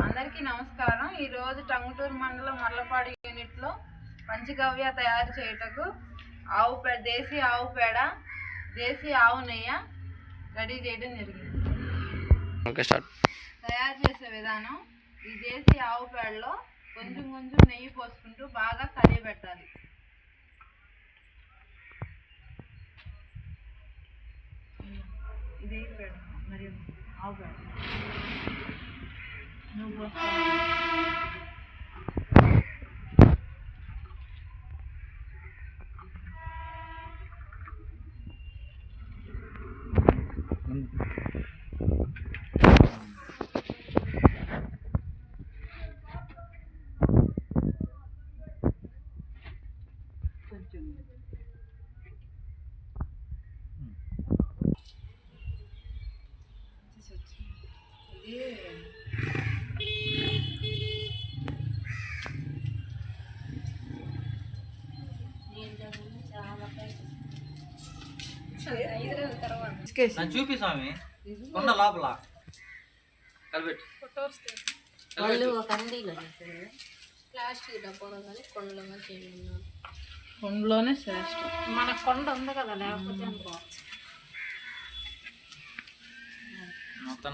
అందరికీ నమస్కారం. ఈరోజు టంగుటూరు మండలం మర్లపాడు యూనిట్లో పంచగవ్య తయారు చేయుటకు దేశీ ఆవు పేడ, దేశీ ఆవు నెయ్యి రెడీ చేయడం జరిగింది. తయారు చేసే విధానం: ఈ దేశీ ఆవు పేడలో కొంచెం కొంచెం నెయ్యి పోసుకుంటూ బాగా కలియబెట్టాలి. ఇది పేడ మరియు ఆవు పేడ నువ్వు పోసుకోవాలి. కొంచెం చూపి స్వామి కొండ లోపల కలిపెట్టు. ప్లాస్టిక్ డబ్బాలో కానీ కొండలో కానీ చేయమన్నాను. కొండలోనే శ్రేష్టం. మన కొండ ఉంది కదా, లేకపోతే అనుకోవచ్చు. మొత్తం